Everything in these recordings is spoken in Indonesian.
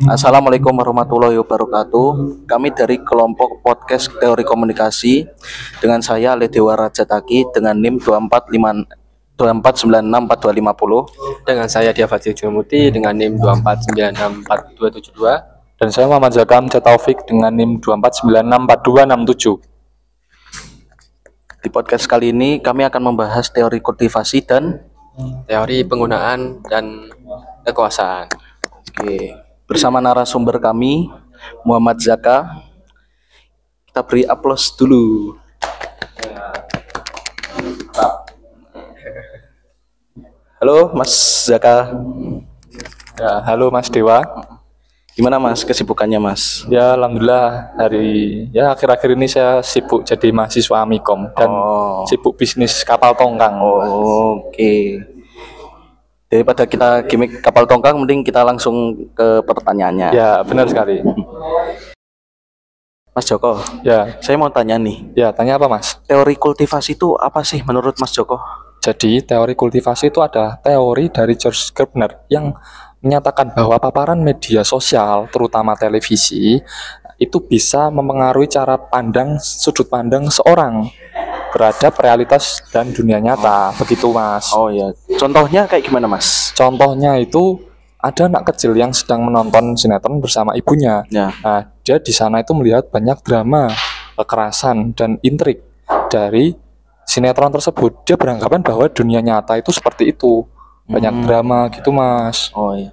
Assalamualaikum warahmatullahi wabarakatuh. Kami dari kelompok podcast teori komunikasi dengan saya Ledewa Rajataki dengan NIM 24964250. Dengan saya Diafati Jumuti dengan NIM 24964272. Dan saya Muhammad Zakam Taufik dengan NIM 24964267. Di podcast kali ini kami akan membahas teori kultivasi dan teori penggunaan dan kekuasaan. Oke, bersama narasumber kami Muhammad Zaka. Kita beri aplaus dulu. Halo Mas Zaka. Ya, halo Mas Dewa. Gimana Mas kesibukannya Mas? Ya, alhamdulillah akhir-akhir ini saya sibuk jadi mahasiswa Amikom dan sibuk bisnis kapal tongkang. Oke. Daripada kita gimmick kapal tongkang, mending kita langsung ke pertanyaannya. Ya, benar sekali. Mas Joko. Ya, saya mau tanya nih. Ya, tanya apa Mas? Teori kultivasi itu apa sih menurut Mas Joko? Jadi, teori kultivasi itu adalah teori dari George Gardner yang menyatakan bahwa paparan media sosial, terutama televisi, itu bisa mempengaruhi cara pandang, sudut pandang seorang terhadap realitas dan dunia nyata. Begitu Mas. Oh ya. Contohnya kayak gimana Mas? Contohnya itu ada anak kecil yang sedang menonton sinetron bersama ibunya. Ya. Nah, dia di sana itu melihat banyak drama, kekerasan dan intrik dari sinetron tersebut. Dia beranggapan bahwa dunia nyata itu seperti itu. Banyak drama gitu Mas. Oh iya.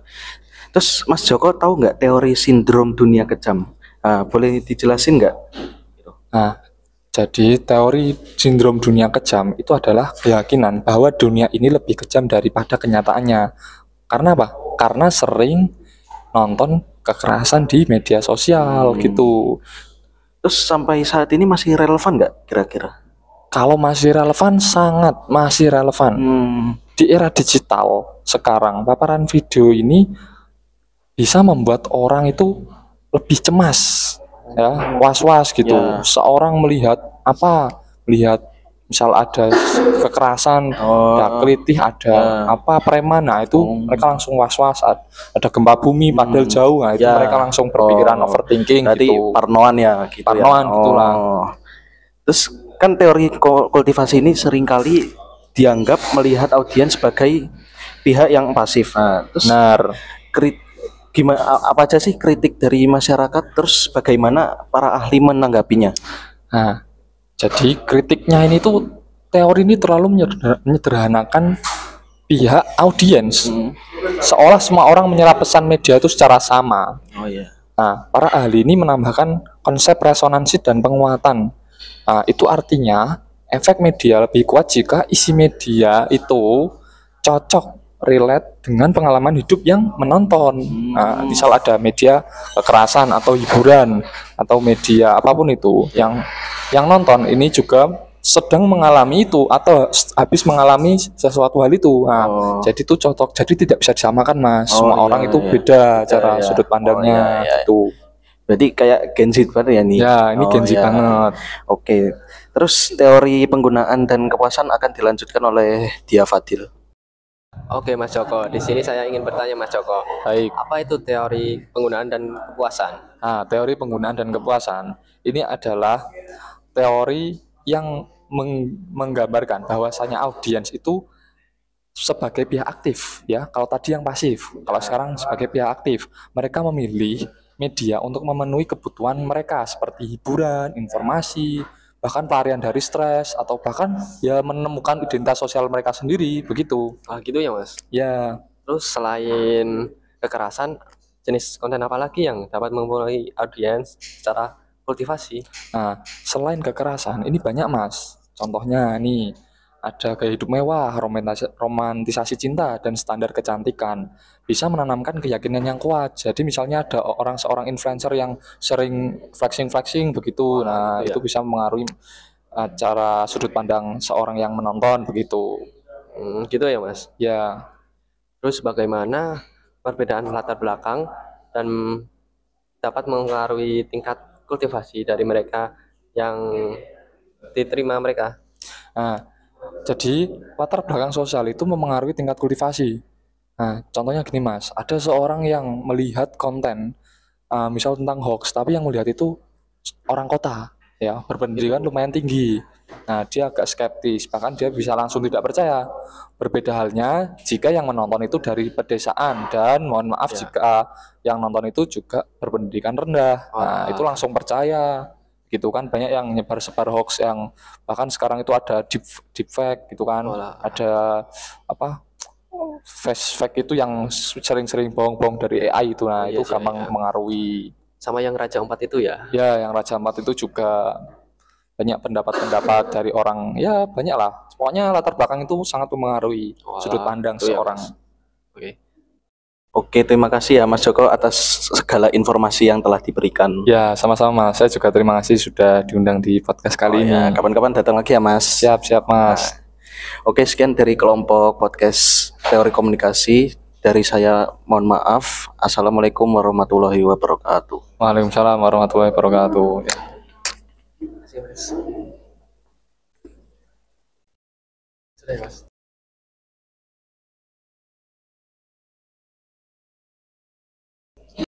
Terus Mas Joko tahu nggak teori sindrom dunia kejam? Boleh dijelasin nggak? Nah, jadi teori sindrom dunia kejam itu adalah keyakinan bahwa dunia ini lebih kejam daripada kenyataannya. Karena apa? Karena sering nonton kekerasan di media sosial gitu. Terus sampai saat ini masih relevan nggak kira-kira? Kalau masih relevan, sangat masih relevan. Di era digital sekarang, paparan video ini bisa membuat orang itu lebih cemas, ya, was-was gitu. Ya. Seorang melihat misal ada kekerasan, ada kelitih, ada preman, nah itu mereka langsung was-was. Ada gempa bumi padahal jauh, nah itu mereka langsung berpikiran overthinking. Berarti gitu. Parnoan ya gitu. Parnoan gitulah. Terus kan teori kultivasi ini seringkali dianggap melihat audiens sebagai pihak yang pasif. Terus Benar. Gimana, apa aja sih kritik dari masyarakat? Terus bagaimana para ahli menanggapinya? Nah, jadi kritiknya ini tuh teori ini terlalu menyederhanakan pihak audiens. Seolah semua orang menyerap pesan media itu secara sama. Oh iya. Nah, para ahli ini menambahkan konsep resonansi dan penguatan. Nah, itu artinya efek media lebih kuat jika isi media itu cocok relate dengan pengalaman hidup yang menonton. Nah, misal ada media kekerasan atau hiburan atau media apapun itu yang nonton ini juga sedang mengalami itu atau habis mengalami sesuatu hal itu. Nah, jadi itu cocok. Jadi tidak bisa disamakan Mas. Semua orang itu beda cara sudut pandangnya gitu. Berarti kayak Gen Z banget ya nih. Ya, ini Gen Z banget. Oke. Terus teori penggunaan dan kepuasan akan dilanjutkan oleh Dia Fadil. Oke Mas Joko, di sini saya ingin bertanya Mas Joko. Baik. Apa itu teori penggunaan dan kepuasan? Nah, teori penggunaan dan kepuasan ini adalah teori yang menggambarkan bahwasanya audiens itu sebagai pihak aktif, ya. Kalau tadi yang pasif, kalau sekarang sebagai pihak aktif, mereka memilih media untuk memenuhi kebutuhan mereka seperti hiburan, informasi, bahkan pelarian dari stres atau bahkan ya menemukan identitas sosial mereka sendiri, begitu. Gitu ya Mas. Ya. Terus selain kekerasan, jenis konten apa lagi yang dapat mempengaruhi audiens secara kultivasi? Nah, selain kekerasan ini banyak Mas. Contohnya nih, ada gaya hidup mewah, romantisasi cinta, dan standar kecantikan. Bisa menanamkan keyakinan yang kuat. Jadi misalnya ada seorang influencer yang sering flexing begitu. Nah, itu bisa mempengaruhi cara sudut pandang seorang yang menonton begitu. Gitu ya Mas. Ya. Terus bagaimana perbedaan latar belakang dan dapat mempengaruhi tingkat kultivasi dari mereka yang diterima mereka? Nah, jadi latar belakang sosial itu mempengaruhi tingkat kultivasi. Nah, contohnya gini Mas, ada seorang yang melihat konten misal tentang hoax, tapi yang melihat itu orang kota, ya, berpendidikan lumayan tinggi. Nah, dia agak skeptis, bahkan dia bisa langsung tidak percaya. Berbeda halnya jika yang menonton itu dari pedesaan, dan mohon maaf Ya. jika yang nonton itu juga berpendidikan rendah. Nah, itu langsung percaya. Gitu kan, banyak yang nyebar-sebar hoax yang bahkan sekarang itu ada deepfake gitu kan. Ada apa? Fake itu yang sering-sering bohong-bohong dari AI itu. Nah, Iya itu sih, gampang ya. mengaruhi. Sama yang Raja Empat itu ya. Ya, yang Raja Ampat itu juga banyak pendapat-pendapat dari orang, ya banyak lah. Pokoknya latar belakang itu sangat mempengaruhi sudut pandang itu ya, seorang. Mas. Oke. Oke, terima kasih ya Mas Joko atas segala informasi yang telah diberikan. Ya, sama-sama. Saya juga terima kasih sudah diundang di podcast kali ini. Ya, kapan-kapan datang lagi ya Mas. Siap, Mas. Oke, sekian dari kelompok podcast teori komunikasi. Dari saya mohon maaf. Assalamualaikum warahmatullahi wabarakatuh. Waalaikumsalam warahmatullahi wabarakatuh. Ya. Terima kasih, Mas. Sudah ya, Mas.